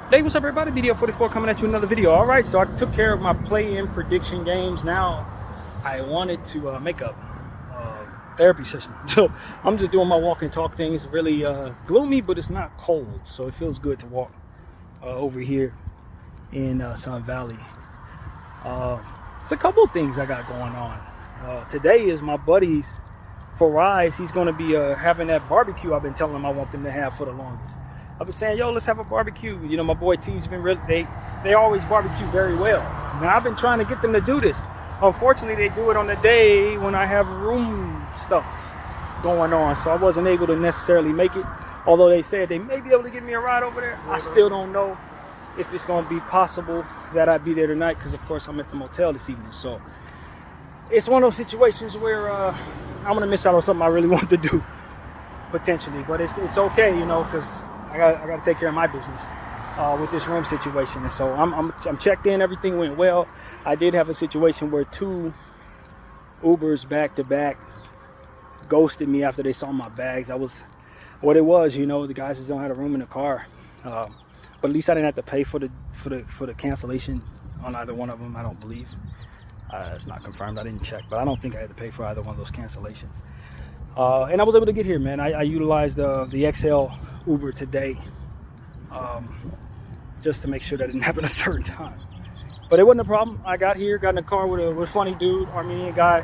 Hey, what's up, everybody? Bdf 44 coming at you another video. All right, so I took care of my play-in prediction games. Now I wanted to make a therapy session. So I'm just doing my walk and talk thing. It's really gloomy, but it's not cold, so it feels good to walk over here in Sun Valley. It's a couple of things I got going on. Today is my buddy's Farais. He's going to be having that barbecue I've been telling him I want them to have for the longest. I've been saying, yo, let's have a barbecue. You know, my boy T's been really, they always barbecue very well. Now, I've been trying to get them to do this. Unfortunately, they do it on the day when I have room stuff going on. So I wasn't able to necessarily make it. Although they said they may be able to give me a ride over there. I still don't know if it's going to be possible that I'd be there tonight. Because, of course, I'm at the motel this evening. So it's one of those situations where I'm going to miss out on something I really want to do, potentially. But it's okay, you know, because I got to take care of my business with this room situation. And so I'm checked in. Everything went well. I did have a situation where 2 Ubers back to back ghosted me after they saw my bags. That was what it was. You know, the guys just don't have a room in the car. But at least I didn't have to pay for the cancellation on either one of them. I don't believe. It's not confirmed. I didn't check, but I don't think I had to pay for either one of those cancellations. And I was able to get here, man. I utilized the XL Uber today just to make sure that it didn't happen a third time. But it wasn't a problem. I got here, got in the car with a funny dude, Armenian guy,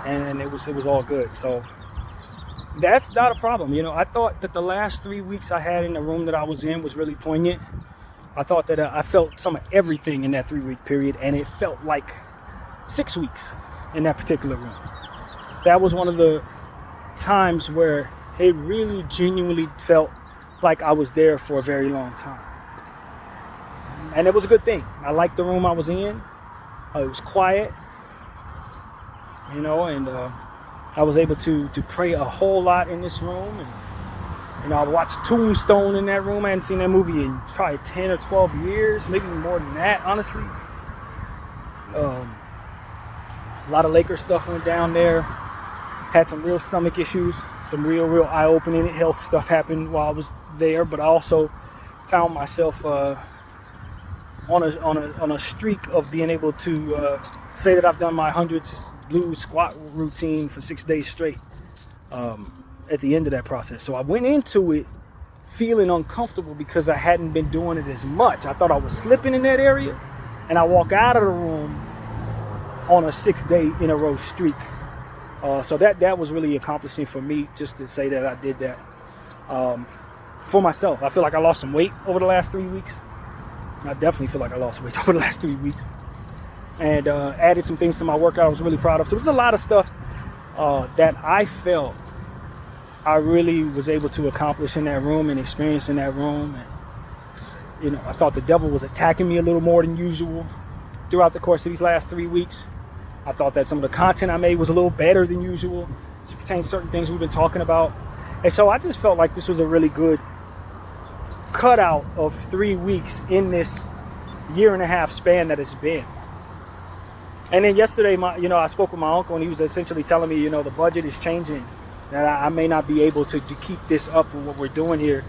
and it was all good. So that's not a problem. You know, I thought that the last 3 weeks I had in the room that I was in was really poignant. I thought that I felt some of everything in that 3-week period, and it felt like 6 weeks in that particular room. That was one of the times where it really genuinely felt like I was there for a very long time. And it was a good thing. I liked the room I was in. It was quiet, you know, and I was able to pray a whole lot in this room. And, you know, I watched Tombstone in that room. I hadn't seen that movie in probably 10 or 12 years, maybe more than that, honestly. A lot of Lakers stuff went down there. Had some real stomach issues, some real eye-opening health stuff happened while I was there. But I also found myself on a streak of being able to say that I've done my 100s blue squat routine for 6 days straight at the end of that process. So I went into it feeling uncomfortable because I hadn't been doing it as much. I thought I was slipping in that area, and I walk out of the room on a 6-day in a row streak. So that was really accomplishing for me, just to say that I did that for myself. I feel like I lost some weight over the last 3 weeks. I definitely feel like I lost weight over the last 3 weeks. And added some things to my workout I was really proud of. So there's a lot of stuff that I felt I really was able to accomplish in that room and experience in that room. And, you know, I thought the devil was attacking me a little more than usual throughout the course of these last 3 weeks. I thought that some of the content I made was a little better than usual. It pertains to certain things we've been talking about. And so I just felt like this was a really good cutout of 3 weeks in this 1.5-year span that it's been. And then yesterday, I spoke with my uncle, and he was essentially telling me, you know, the budget is changing. That I may not be able to keep this up with what we're doing here.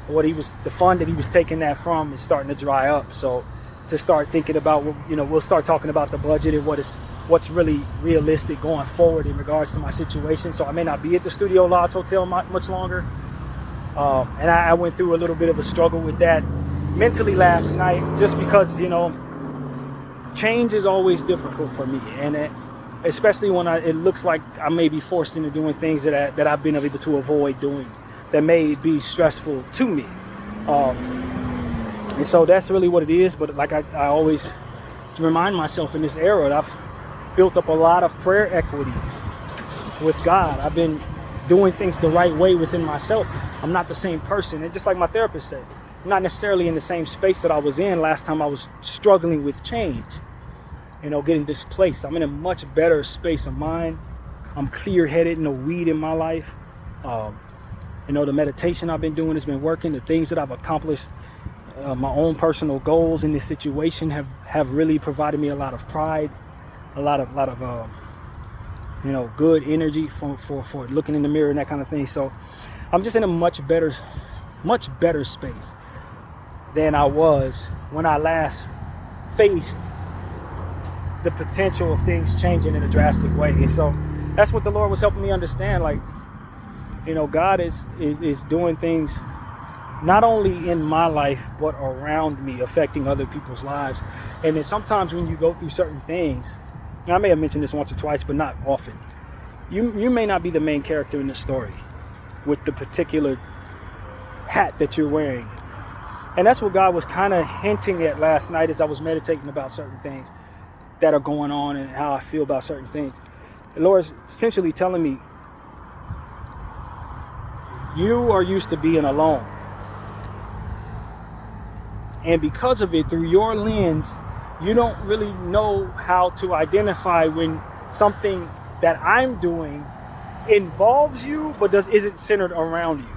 The fund that he was taking that from is starting to dry up. So to start thinking about, you know, we'll start talking about the budget and what's really realistic going forward in regards to my situation. So I may not be at the Studio Lodge Hotel much longer. And I went through a little bit of a struggle with that mentally last night, just because, you know, change is always difficult for me. And especially when it looks like I may be forced into doing things that I've been able to avoid doing that may be stressful to me. And so that's really what it is. But like I always remind myself in this era, that I've built up a lot of prayer equity with God. I've been doing things the right way within myself. I'm not the same person. And just like my therapist said, I'm not necessarily in the same space that I was in last time I was struggling with change, you know, getting displaced. I'm in a much better space of mind. I'm clear-headed, no weed in my life. You know, the meditation I've been doing has been working. The things that I've accomplished, my own personal goals in this situation have really provided me a lot of pride, a lot of you know, good energy for looking in the mirror and that kind of thing. So I'm just in a much better space. than I was when I last faced the potential of things changing in a drastic way. And so that's what the Lord was helping me understand. Like, God is doing things not only in my life, but around me, affecting other people's lives. And then sometimes when you go through certain things, and I may have mentioned this once or twice, but not often, you may not be the main character in the story with the particular hat that you're wearing. And that's what God was kind of hinting at last night as I was meditating about certain things that are going on and how I feel about certain things. The Lord is essentially telling me, you are used to being alone. And because of it, through your lens, you don't really know how to identify when something that I'm doing involves you, but isn't centered around you.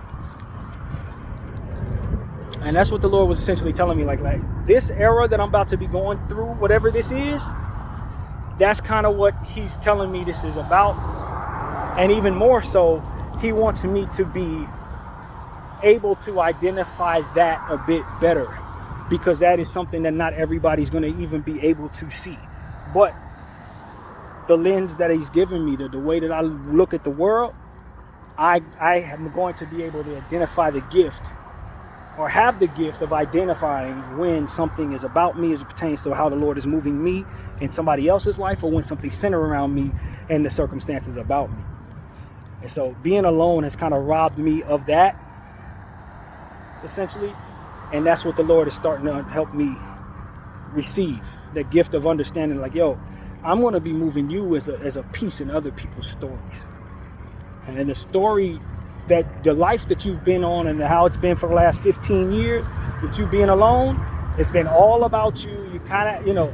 And that's what the Lord was essentially telling me, like this era that I'm about to be going through, whatever this is, that's kind of what he's telling me this is about. And even more so, he wants me to be able to identify that a bit better, because that is something that not everybody's going to even be able to see. But the lens that he's given me, the way that I look at the world, I am going to be able to identify the gift, or have the gift of identifying when something is about me as it pertains to how the Lord is moving me in somebody else's life, or when something's centered around me and the circumstances about me. And so being alone has kind of robbed me of that, essentially. And that's what the Lord is starting to help me receive, the gift of understanding, like, I'm going to be moving you as a piece in other people's stories. And the story that the life that you've been on and how it's been for the last 15 years with you being alone, it's been all about you. You kind of,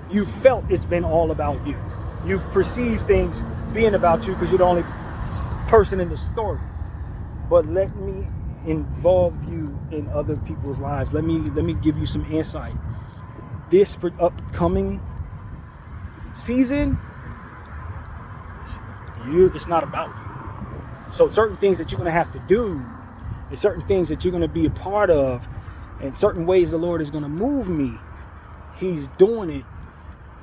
you felt it's been all about you. You've perceived things being about you because you're the only person in the story. But let me involve you in other people's lives. Let me give you some insight. This upcoming season, it's not about you. So certain things that you're going to have to do, and certain things that you're going to be a part of, and certain ways the Lord is going to move me, he's doing it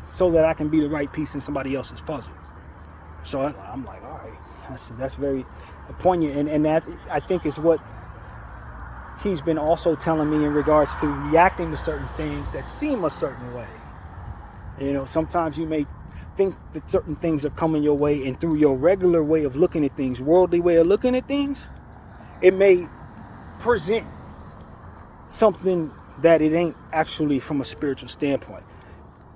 so that I can be the right piece in somebody else's puzzle. So I'm like, all right, that's very poignant. And that, I think, is what he's been also telling me in regards to reacting to certain things that seem a certain way. Sometimes you may think that certain things are coming your way, and through your regular way of looking at things, worldly way of looking at things, it may present something that it ain't actually from a spiritual standpoint.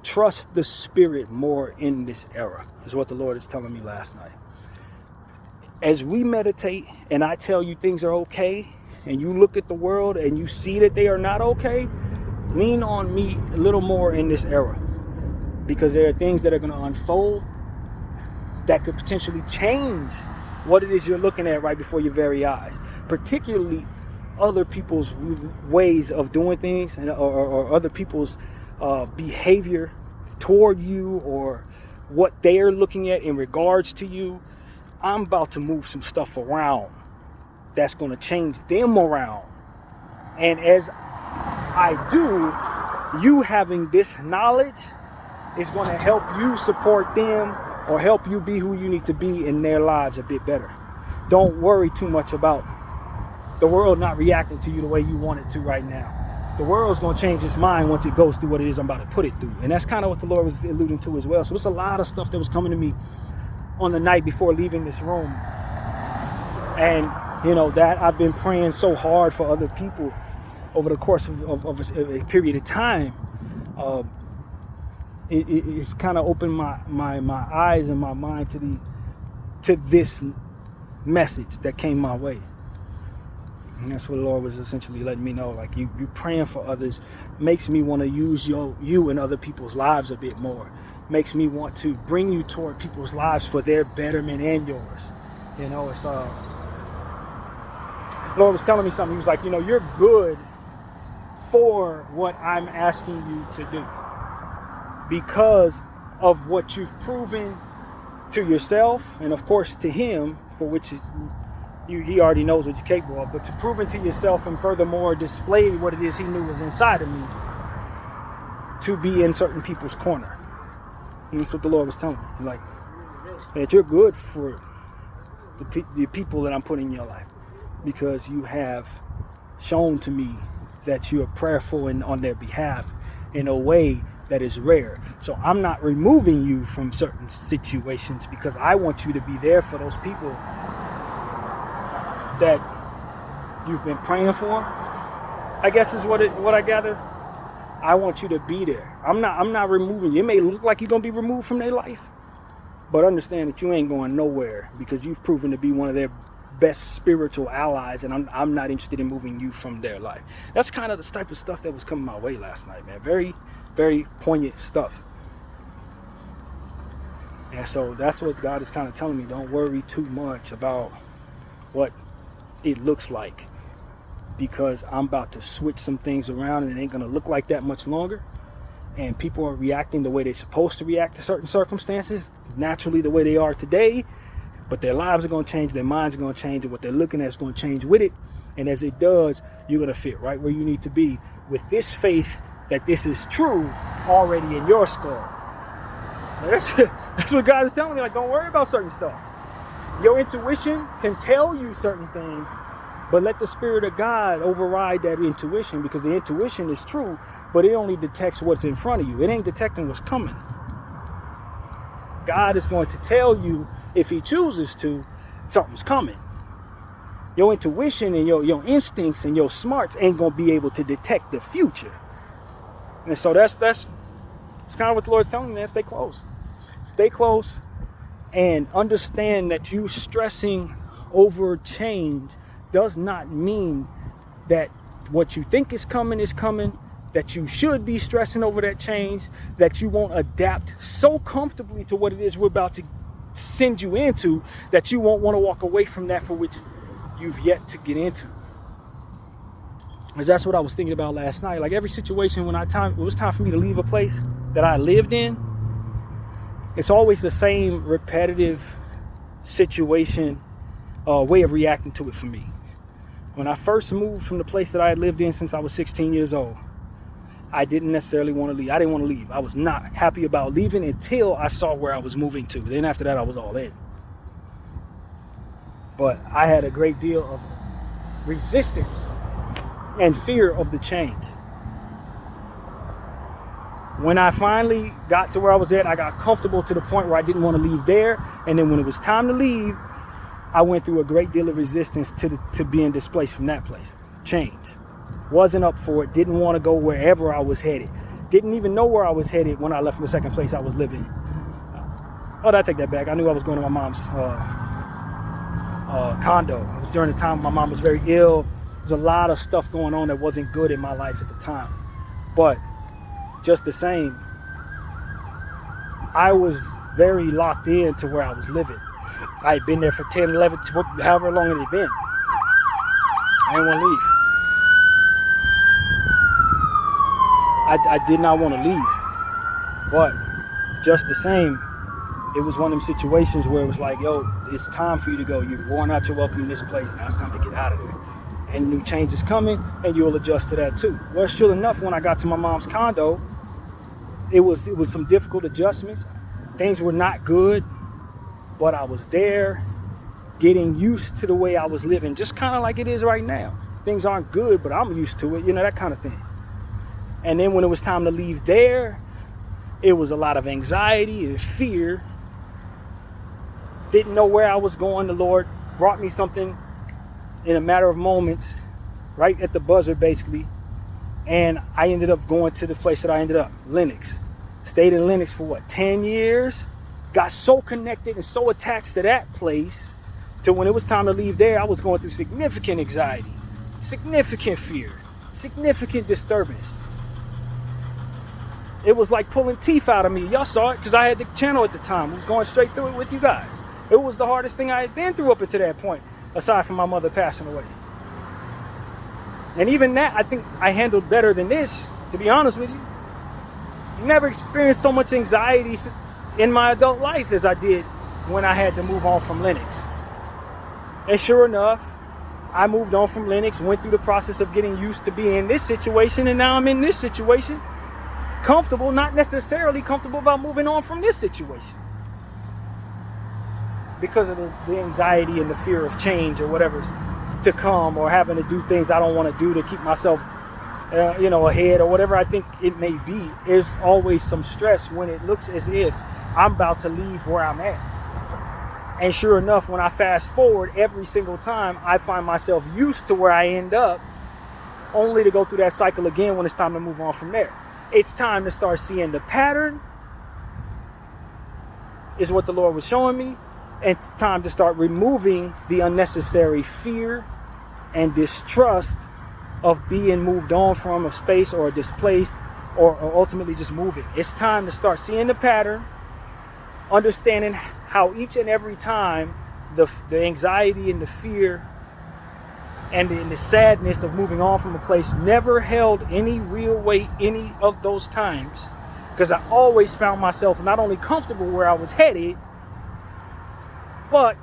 Trust the Spirit more in this era, is what the Lord is telling me last night. As we meditate and I tell you things are okay, and you look at the world and you see that they are not okay, lean on me a little more in this era. Because there are things that are going to unfold that could potentially change what it is you're looking at right before your very eyes. Particularly other people's ways of doing things, or other people's behavior toward you, or what they're looking at in regards to you. I'm about to move some stuff around that's going to change them around. And as I do, you having this knowledge is going to help you support them, or help you be who you need to be in their lives a bit better. Don't worry too much about the world not reacting to you the way you want it to right now. The world's going to change its mind once it goes through what it is I'm about to put it through. And that's kind of what the Lord was alluding to as well. So it's a lot of stuff that was coming to me on the night before leaving this room. And, that I've been praying so hard for other people over the course of a period of time. It's kind of opened my eyes and my mind to this message that came my way. And that's what the Lord was essentially letting me know. Like, you praying for others makes me want to use you in other people's lives a bit more. Makes me want to bring you toward people's lives for their betterment and yours. It's Lord was telling me something. He was like, you're good for what I'm asking you to do, because of what you've proven to yourself, and of course to him, for which is he already knows what you're capable of. But to prove it to yourself and furthermore display what it is he knew was inside of me, to be in certain people's corner. And that's what the Lord was telling me. He's like, that you're good for the people that I'm putting in your life, because you have shown to me that you are prayerful and on their behalf in a way that is rare. So I'm not removing you from certain situations because I want you to be there for those people that you've been praying for, I guess is what I gather. I want you to be there. I'm not removing you. It may look like you're gonna be removed from their life, but understand that you ain't going nowhere because you've proven to be one of their best spiritual allies, and I'm not interested in moving you from their life. That's kind of the type of stuff that was coming my way last night, man. Very, very poignant stuff. And so that's what God is kind of telling me. Don't worry too much about what it looks like, because I'm about to switch some things around and it ain't going to look like that much longer. And people are reacting the way they're supposed to react to certain circumstances, naturally the way they are today. But their lives are going to change, their minds are going to change, and what they're looking at is going to change with it. And as it does, you're going to fit right where you need to be with this faith that this is true already in your skull. That's what God is telling me. Like, don't worry about certain stuff. Your intuition can tell you certain things, but let the Spirit of God override that intuition, because the intuition is true, but it only detects what's in front of you. It ain't detecting what's coming. God is going to tell you, if he chooses to, something's coming. Your intuition and your instincts and your smarts ain't going to be able to detect the future. And so that's kind of what the Lord's telling me, man. Stay close. Stay close and understand that you stressing over change does not mean that what you think is coming, that you should be stressing over that change, that you won't adapt so comfortably to what it is we're about to send you into, that you won't want to walk away from that for which you've yet to get into. Because that's what I was thinking about last night. Like, every situation when it was time for me to leave a place that I lived in, it's always the same repetitive situation, way of reacting to it for me. When I first moved from the place that I had lived in since I was 16 years old, I didn't necessarily want to leave. I didn't want to leave. I was not happy about leaving until I saw where I was moving to. Then after that, I was all in. But I had a great deal of resistance and fear of the change. When I finally got to where I was at, I got comfortable to the point where I didn't want to leave there. And then when it was time to leave, I went through a great deal of resistance to being displaced from that place. Change. Wasn't up for it. Didn't want to go wherever I was headed. Didn't even know where I was headed when I left from the second place I was living. Oh, I take that back. I knew I was going to my mom's condo. It was during the time my mom was very ill. There was a lot of stuff going on that wasn't good in my life at the time. But just the same, I was very locked in to where I was living. I had been there for 10, 11, 12, however long it had been. I didn't want to leave. I did not want to leave. But just the same, it was one of them situations where it was like, yo, it's time for you to go. You've worn out your welcome in this place. Now it's time to get out of there. And new change is coming, and you'll adjust to that too. Well, sure enough, when I got to my mom's condo, it was some difficult adjustments. Things were not good, but I was there getting used to the way I was living, just kind of like it is right now. Things aren't good, but I'm used to it, that kind of thing. And then when it was time to leave there, it was a lot of anxiety and fear. Didn't know where I was going. The Lord brought me something in a matter of moments, right at the buzzer basically. And I ended up going to the place that I ended up, Lenox. Stayed in Lenox for 10 years? Got so connected and so attached to that place till when it was time to leave there, I was going through significant anxiety, significant fear, significant disturbance. It was like pulling teeth out of me. Y'all saw it because I had the channel at the time. I was going straight through it with you guys. It was the hardest thing I had been through up until that point, aside from my mother passing away. And even that, I think I handled better than this, to be honest with you. Never experienced so much anxiety in my adult life as I did when I had to move on from Lenox. And sure enough, I moved on from Linux, went through the process of getting used to being in this situation, and now I'm in this situation. Comfortable, not necessarily comfortable about moving on from this situation. Because of the anxiety and the fear of change or whatever's to come, or having to do things I don't want to do to keep myself ahead, or whatever I think it may be. There's always some stress when it looks as if I'm about to leave where I'm at. And sure enough, when I fast forward, every single time I find myself used to where I end up, only to go through that cycle again when it's time to move on from there. It's time to start seeing the pattern, is what the Lord was showing me. And it's time to start removing the unnecessary fear and distrust of being moved on from a space, or displaced, or ultimately just moving. It's time to start seeing the pattern, understanding how each and every time the anxiety and the fear and the sadness of moving on from a place never held any real weight any of those times, because I always found myself not only comfortable where I was headed, but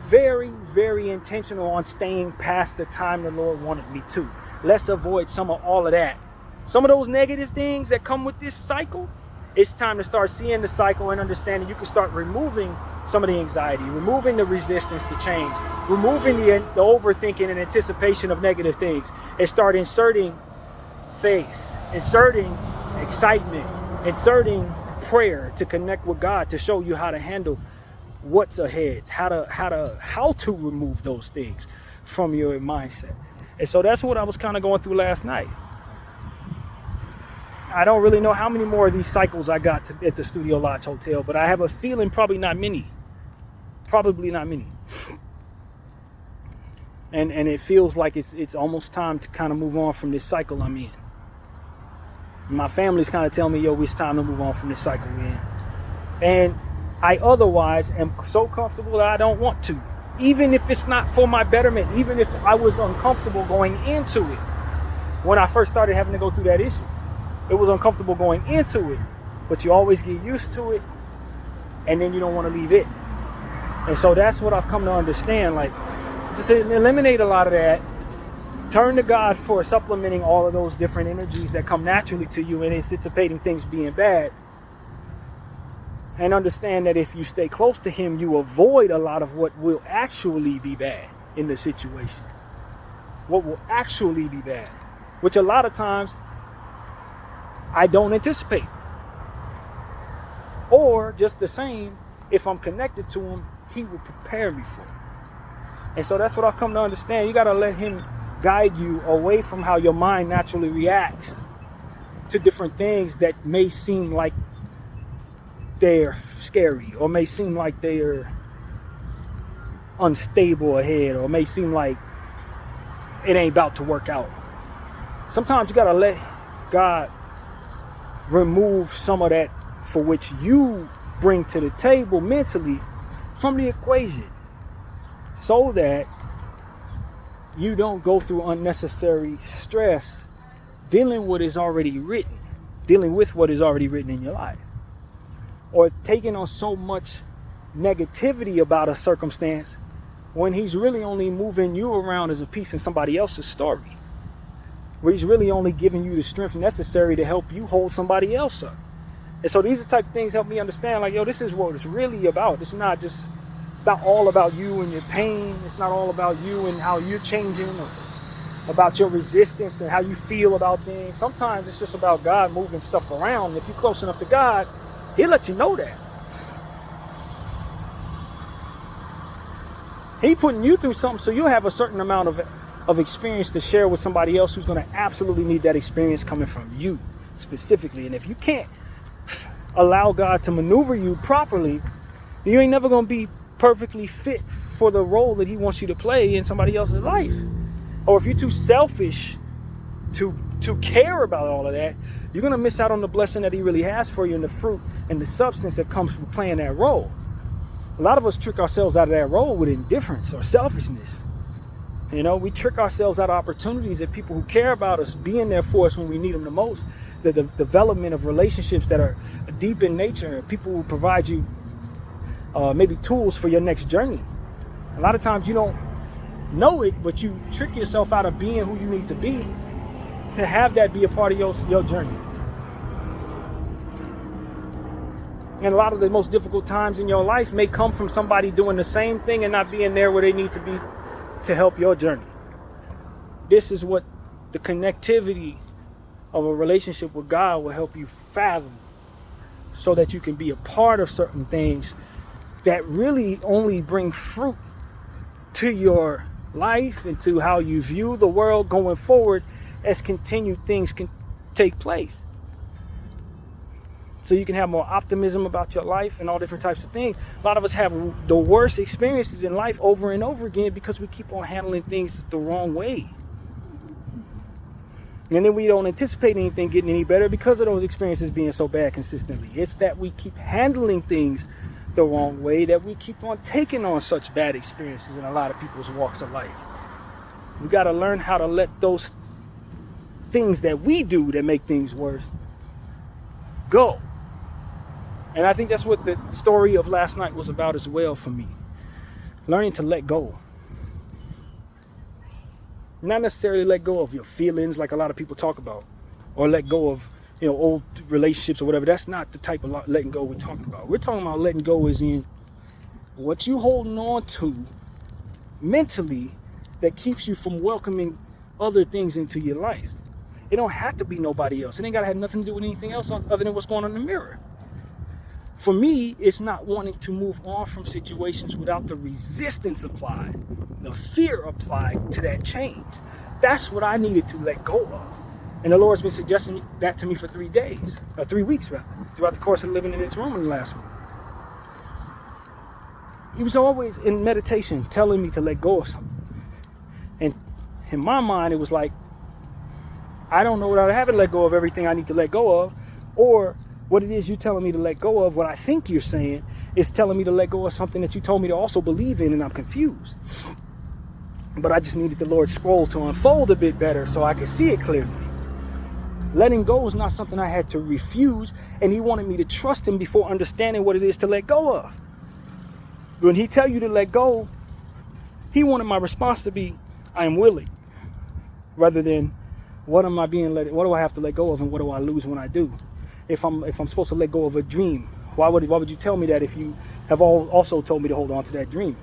very, very intentional on staying past the time the Lord wanted me to. Let's avoid some of all of that. Some of those negative things that come with this cycle, it's time to start seeing the cycle and understanding you can start removing some of the anxiety, removing the resistance to change, removing the overthinking and anticipation of negative things, and start inserting faith, inserting excitement, inserting prayer to connect with God, to show you how to handle what's ahead, how to remove those things from your mindset. And so that's what I was kind of going through last night. I don't really know how many more of these cycles I got at the Studio Lodge Hotel, but I have a feeling probably not many. And it feels like it's almost time to kind of move on from this cycle I'm in. My family's kind of telling me, yo, it's time to move on from this cycle we're in. And I otherwise am so comfortable that I don't want to. Even if it's not for my betterment, even if I was uncomfortable going into it when I first started having to go through that issue. It was uncomfortable going into it, but you always get used to it, and then you don't want to leave it. And so that's what I've come to understand. Like, just eliminate a lot of that. Turn to God for supplementing all of those different energies that come naturally to you in anticipating things being bad. And understand that if you stay close to Him, you avoid a lot of what will actually be bad in the situation. What will actually be bad, which a lot of times I don't anticipate. Or just the same, if I'm connected to Him, He will prepare me for it. And so that's what I've come to understand. You got to let Him guide you away from how your mind naturally reacts to different things that may seem like they're scary, or may seem like they're unstable ahead, or may seem like it ain't about to work out. Sometimes you got to let God remove some of that for which you bring to the table mentally from the equation, so that you don't go through unnecessary stress dealing with what is already written in your life, or taking on so much negativity about a circumstance when He's really only moving you around as a piece in somebody else's story, where He's really only giving you the strength necessary to help you hold somebody else up. And so these are the type of things help me understand, like, yo, this is what it's really about. It's not all about you and your pain. It's not all about you and how you're changing, or about your resistance and how you feel about things. Sometimes it's just about God moving stuff around. If you're close enough to God, He'll let you know that. He putting you through something so you'll have a certain amount of experience to share with somebody else who's going to absolutely need that experience coming from you specifically. And if you can't allow God to maneuver you properly, you ain't never going to be perfectly fit for the role that He wants you to play in somebody else's life. Or if you're too selfish to care about all of that, you're going to miss out on the blessing that He really has for you, and the fruit and the substance that comes from playing that role. A lot of us trick ourselves out of that role with indifference or selfishness. You know, we trick ourselves out of opportunities that people who care about us being there for us when we need them the most. The development of relationships that are deep in nature, people who provide you maybe tools for your next journey. A lot of times you don't know it, but you trick yourself out of being who you need to be to have that be a part of your journey. And a lot of the most difficult times in your life may come from somebody doing the same thing and not being there where they need to be to help your journey. This is what the connectivity of a relationship with God will help you fathom, so that you can be a part of certain things that really only bring fruit to your life and to how you view the world going forward as continued things can take place. So you can have more optimism about your life and all different types of things. A lot of us have the worst experiences in life over and over again because we keep on handling things the wrong way. And then we don't anticipate anything getting any better because of those experiences being so bad consistently. It's that we keep handling things the wrong way, that we keep on taking on such bad experiences in a lot of people's walks of life. We got to learn how to let those things that we do that make things worse go. And I think that's what the story of last night was about as well for me. Learning to let go. Not necessarily let go of your feelings like a lot of people talk about, or let go of, old relationships or whatever. That's not the type of letting go we're talking about. We're talking about letting go as in what you holding on to mentally that keeps you from welcoming other things into your life. It don't have to be nobody else. It ain't got to have nothing to do with anything else other than what's going on in the mirror. For me, it's not wanting to move on from situations without the resistance applied, the fear applied to that change. That's what I needed to let go of. And the Lord's been suggesting that to me for 3 days, or 3 weeks rather, throughout the course of living in this room in the last one. He was always in meditation telling me to let go of something. And in my mind, it was like, I don't know that I haven't let go of everything I need to let go of, or what it is you telling me to let go of, what I think you're saying, is telling me to let go of something that you told me to also believe in, and I'm confused. But I just needed the Lord's scroll to unfold a bit better so I could see it clearly. Letting go is not something I had to refuse, and he wanted me to trust him before understanding what it is to let go of. When he tell you to let go, he wanted my response to be, I am willing, rather than what do I have to let go of, and what do I lose when I do? If I'm supposed to let go of a dream, why would you tell me that if you have also told me to hold on to that dream?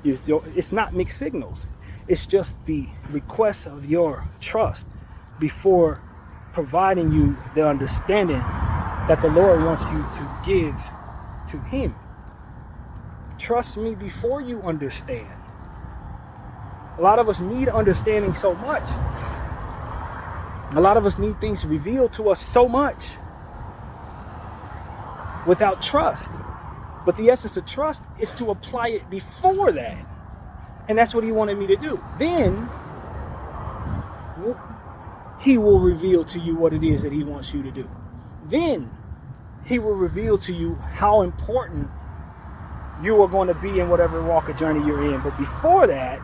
It's not mixed signals. It's just the request of your trust before providing you the understanding that the Lord wants you to give to him. Trust me before you understand. A lot of us need understanding so much. A lot of us need things revealed to us so much without trust. But the essence of trust is to apply it before that. And that's what he wanted me to do. Then he will reveal to you what it is that he wants you to do. Then he will reveal to you how important you are going to be in whatever walk or journey you're in. But before that,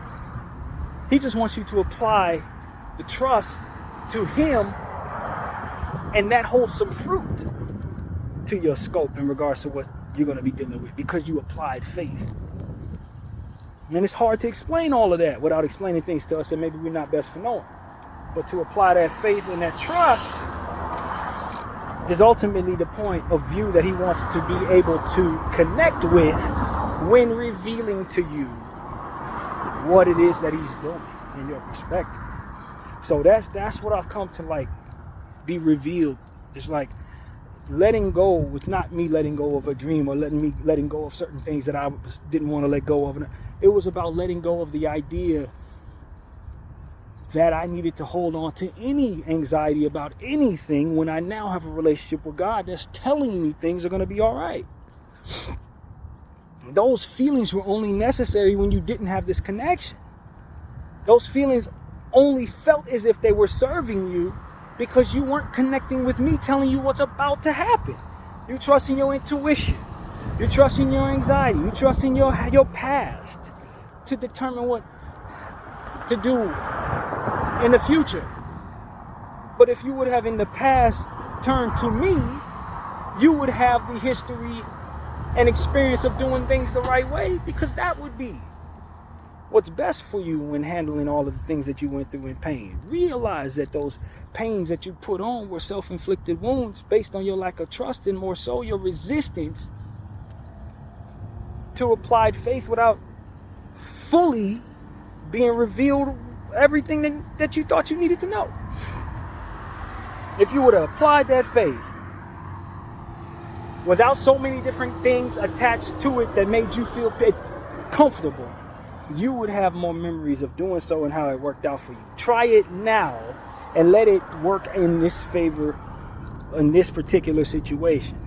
he just wants you to apply the trust to him, and that holds some fruit to your scope in regards to what you're going to be dealing with, because you applied faith. And it's hard to explain all of that without explaining things to us that maybe we're not best for knowing. But to apply that faith and that trust is ultimately the point of view that he wants to be able to connect with when revealing to you what it is that he's doing in your perspective. So that's what I've come to be revealed. It's like letting go was not me letting go of a dream or letting go of certain things that I didn't want to let go of. It was about letting go of the idea that I needed to hold on to any anxiety about anything when I now have a relationship with God that's telling me things are going to be all right. Those feelings were only necessary when you didn't have this connection. Those feelings only felt as if they were serving you because you weren't connecting with me, telling you what's about to happen. You trust in your intuition. You trust in your anxiety. You trust in your past to determine what to do in the future. But if you would have in the past turned to me, you would have the history and experience of doing things the right way, because that would be what's best for you when handling all of the things that you went through in pain. Realize that those pains that you put on were self-inflicted wounds based on your lack of trust and more so your resistance to applied faith without fully being revealed everything that you thought you needed to know. If you would have applied that faith without so many different things attached to it that made you feel comfortable, you would have more memories of doing so and how it worked out for you. Try it now and let it work in this favor, in this particular situation.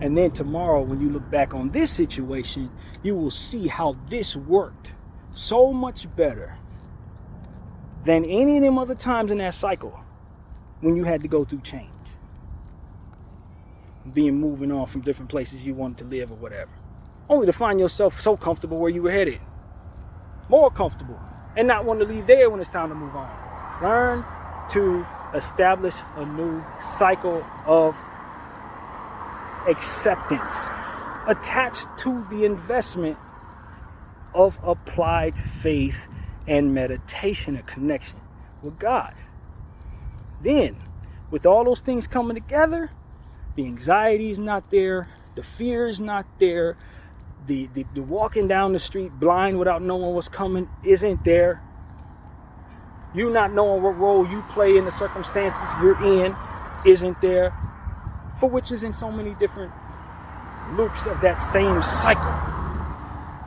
And then tomorrow, when you look back on this situation, you will see how this worked so much better than any of them other times in that cycle when you had to go through change. Being moving on from different places you wanted to live or whatever. Only to find yourself so comfortable where you were headed. More comfortable. And not want to leave there when it's time to move on. Learn to establish a new cycle of acceptance attached to the investment of applied faith and meditation and connection with God. Then, with all those things coming together, the anxiety is not there, the fear is not there, the walking down the street blind without knowing what's coming isn't there. You not knowing what role you play in the circumstances you're in isn't there, for which is in so many different loops of that same cycle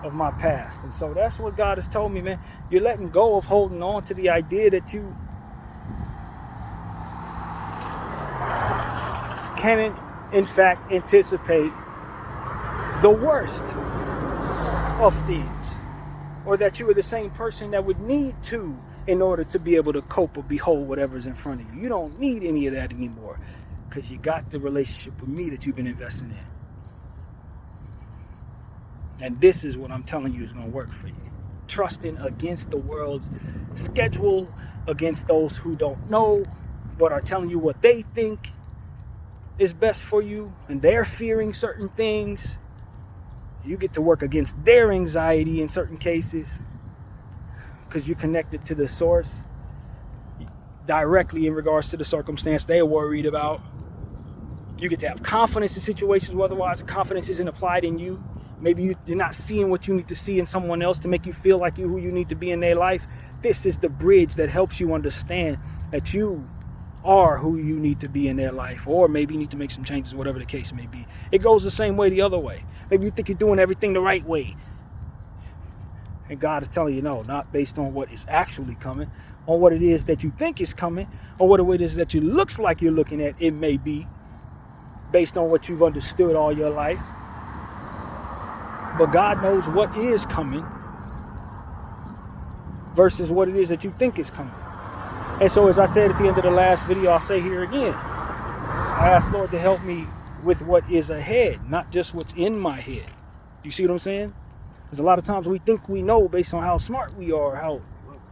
of my past. And so that's what God has told me, man. You're letting go of holding on to the idea that you can, in fact, anticipate the worst of things, or that you are the same person that would need to in order to be able to cope or behold whatever's in front of you. You don't need any of that anymore because you got the relationship with me that you've been investing in. And this is what I'm telling you is going to work for you. Trusting against the world's schedule, against those who don't know, but are telling you what they think is best for you, and they're fearing certain things. You get to work against their anxiety in certain cases because you're connected to the source directly in regards to the circumstance they're worried about. You get to have confidence in situations where otherwise confidence isn't applied in you. Maybe you're not seeing what you need to see in someone else to make you feel like you who you need to be in their life. This is the bridge that helps you understand that you are who you need to be in their life, or maybe you need to make some changes, whatever the case may be. It goes the same way the other way. Maybe you think you're doing everything the right way, and God is telling you no, not based on what is actually coming, on what it is that you think is coming, or what it is that you looks like you're looking at. It may be based on what you've understood all your life, but God knows what is coming versus what it is that you think is coming. And so, as I said at the end of the last video, I'll say here again, I ask Lord to help me with what is ahead, not just what's in my head. You see what I'm saying? Because a lot of times we think we know based on how smart we are, how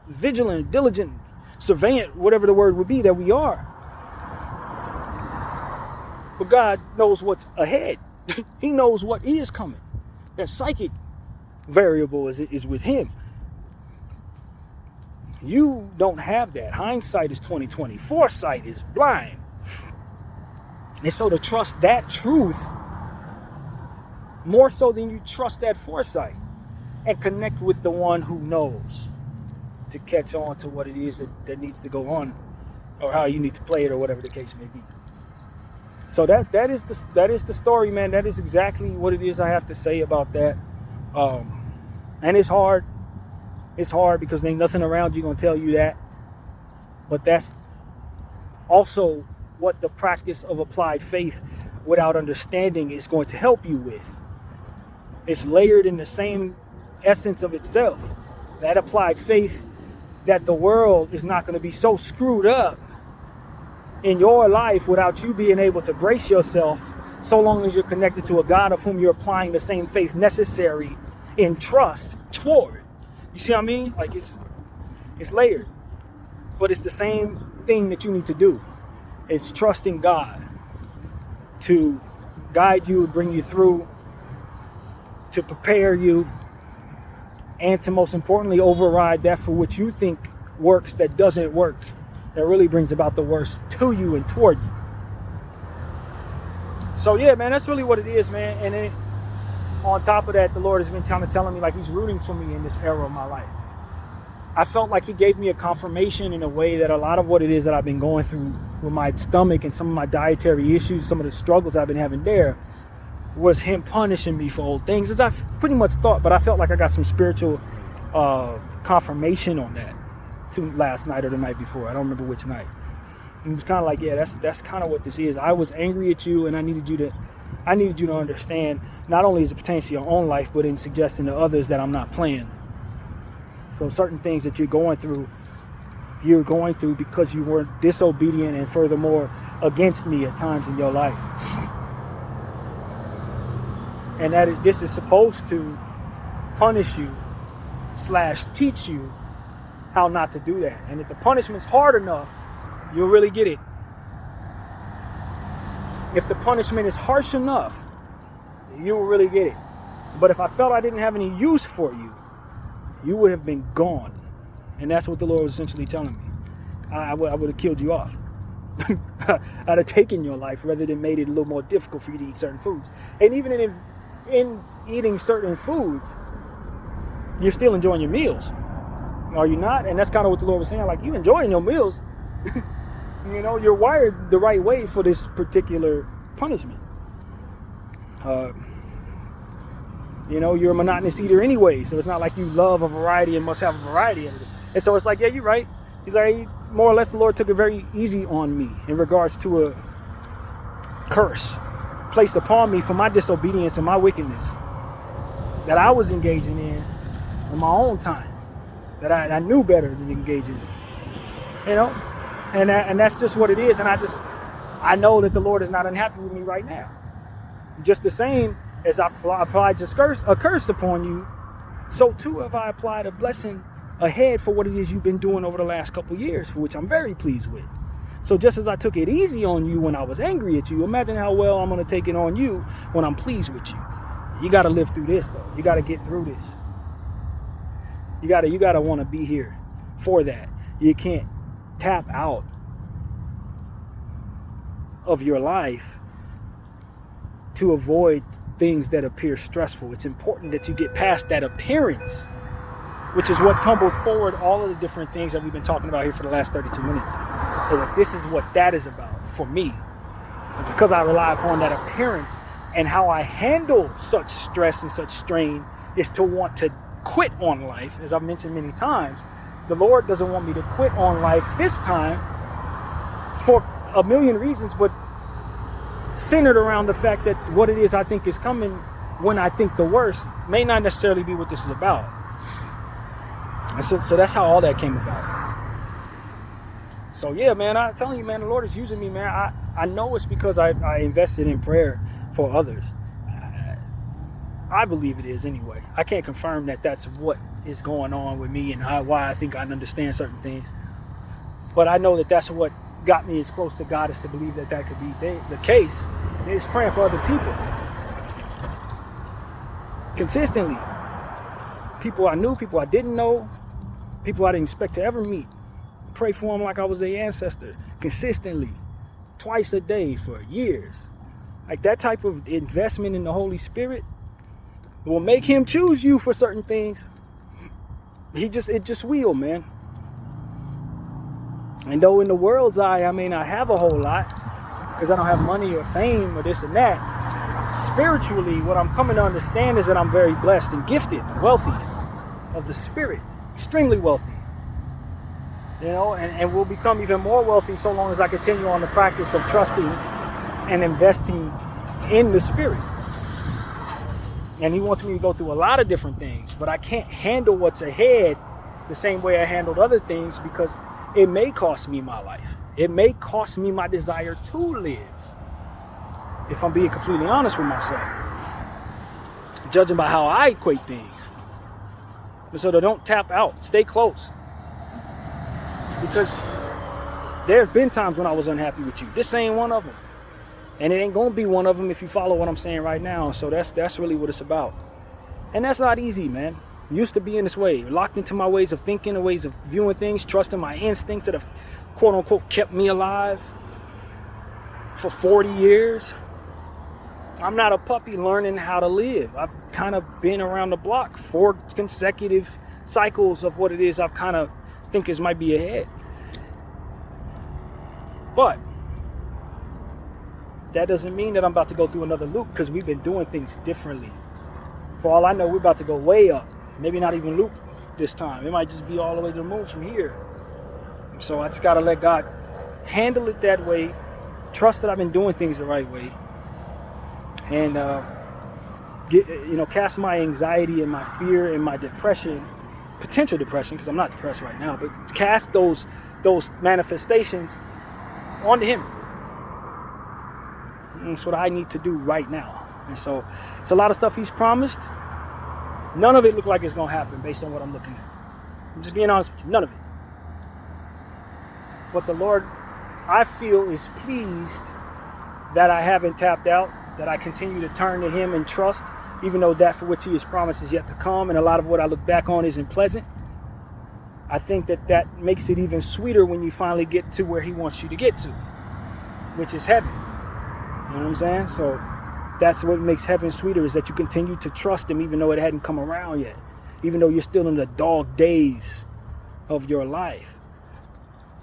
vigilant, diligent, surveillant, whatever the word would be, that we are. But God knows what's ahead. He knows what is coming. That psychic variable is with him. You don't have that. Hindsight is 20/20. Foresight is blind. And so to trust that truth more so than you trust that foresight, and connect with the one who knows to catch on to what it is that needs to go on, or how you need to play it, or whatever the case may be. So that is the story, man. That is exactly what it is I have to say about that. And it's hard. It's hard because there ain't nothing around you gonna tell you that. But that's also what the practice of applied faith without understanding is going to help you with. It's layered in the same essence of itself. That applied faith that the world is not going to be so screwed up in your life without you being able to brace yourself, so long as you're connected to a God of whom you're applying the same faith necessary in trust toward. You see what I mean? Like it's layered, but it's the same thing that you need to do. It's trusting God to guide you, bring you through, to prepare you, and to most importantly override that for which you think works that doesn't work, that really brings about the worst to you and toward you. So yeah, man, that's really what it is, man. And then on top of that, the Lord has been telling me like he's rooting for me in this era of my life. I felt like he gave me a confirmation in a way that a lot of what it is that I've been going through with my stomach and some of my dietary issues, some of the struggles I've been having there, was him punishing me for old things, as I pretty much thought. But I felt like I got some spiritual confirmation on that last night or the night before. I don't remember which night. And it was kind of like, yeah, that's kind of what this is. I was angry at you, and I needed you to understand, not only as it pertains to your own life, but in suggesting to others that I'm not playing. So certain things that you're going through because you were disobedient and furthermore against me at times in your life. And that this is supposed to punish you / teach you how not to do that. And if the punishment's hard enough, you'll really get it. If the punishment is harsh enough, you will really get it. But if I felt I didn't have any use for you, you would have been gone. And that's what the Lord was essentially telling me. I would have killed you off. I'd have taken your life rather than made it a little more difficult for you to eat certain foods. And even in eating certain foods, you're still enjoying your meals. Are you not? And that's kind of what the Lord was saying. Like, you enjoying your meals. You know, you're wired the right way for this particular punishment. You know, you're a monotonous eater anyway, so it's not like you love a variety and must have a variety of it. And so it's like, yeah, you're right. He's like, more or less, the Lord took it very easy on me in regards to a curse placed upon me for my disobedience and my wickedness that I was engaging in my own time, that I knew better than to engage in. You know, and that's just what it is. And I know that the Lord is not unhappy with me right now. Just the same as I applied a curse upon you, so too have I applied a blessing ahead for what it is you've been doing over the last couple years, for which I'm very pleased with. So just as I took it easy on you when I was angry at you, imagine how well I'm going to take it on you when I'm pleased with you. You got to live through this, though. You got to get through this. You got to want to be here for that. You can't tap out of your life to avoid things that appear stressful. It's important that you get past that appearance, which is what tumbled forward all of the different things that we've been talking about here for the last 32 minutes. Like, this is what that is about for me. And because I rely upon that appearance, and how I handle such stress and such strain is to want to quit on life, as I've mentioned many times. The Lord doesn't want me to quit on life this time for a million reasons, but centered around the fact that what it is I think is coming when I think the worst may not necessarily be what this is about. And so that's how all that came about. So yeah, man, I'm telling you, man, the Lord is using me, man. I know it's because I invested in prayer for others. I believe it is anyway. I can't confirm that that's what is going on with me and why I think I understand certain things. But I know that that's what got me as close to God as to believe that could be the case. It's praying for other people. Consistently. People I knew, people I didn't know, people I didn't expect to ever meet. Pray for them like I was their ancestor. Consistently. Twice a day for years. Like, that type of investment in the Holy Spirit will make him choose you for certain things. It just will, man. And though in the world's eye I may not have a whole lot, because I don't have money or fame or this and that, spiritually what I'm coming to understand is that I'm very blessed and gifted and wealthy of the Spirit. Extremely wealthy. You know, and will become even more wealthy so long as I continue on the practice of trusting and investing in the Spirit. And he wants me to go through a lot of different things, but I can't handle what's ahead the same way I handled other things, because it may cost me my life. It may cost me my desire to live, if I'm being completely honest with myself, judging by how I equate things. And so don't tap out. Stay close. Because there's been times when I was unhappy with you. This ain't one of them. And it ain't going to be one of them if you follow what I'm saying right now. So that's really what it's about. And that's not easy, man. used to being this way, locked into my ways of thinking, the ways of viewing things, trusting my instincts that have quote unquote kept me alive for 40 years. I'm not a puppy learning how to live. I've kind of been around the block 4 consecutive cycles of what it is I've kind of think is might be ahead. But that doesn't mean that I'm about to go through another loop, because we've been doing things differently. For all I know, we're about to go way up. Maybe not even loop this time. It might just be all the way to the moon from here. So I just got to let God handle it that way. Trust that I've been doing things the right way. And cast my anxiety and my fear and my depression, potential depression, because I'm not depressed right now, but cast those manifestations onto Him. And that's what I need to do right now. And so it's a lot of stuff He's promised. None of it look like it's gonna happen based on what I'm looking at. I'm just being honest with you. None of it. But the Lord, I feel, is pleased that I haven't tapped out, that I continue to turn to Him and trust, even though that for which He has promised is yet to come, and a lot of what I look back on isn't pleasant. I think that makes it even sweeter when you finally get to where He wants you to get to, which is heaven. You know what I'm saying? So that's what makes heaven sweeter, is that you continue to trust Him even though it hadn't come around yet, even though you're still in the dog days of your life.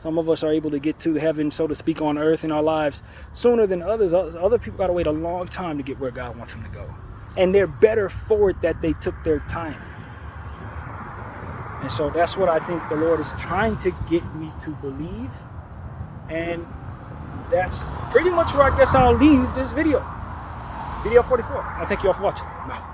Some of us are able to get to heaven, so to speak, on earth in our lives sooner than others. Other people got to wait a long time to get where God wants them to go. And they're better for it that they took their time. And so that's what I think the Lord is trying to get me to believe. And that's pretty much where I guess I'll leave this video. Video 44. I thank you all for watching. Bye.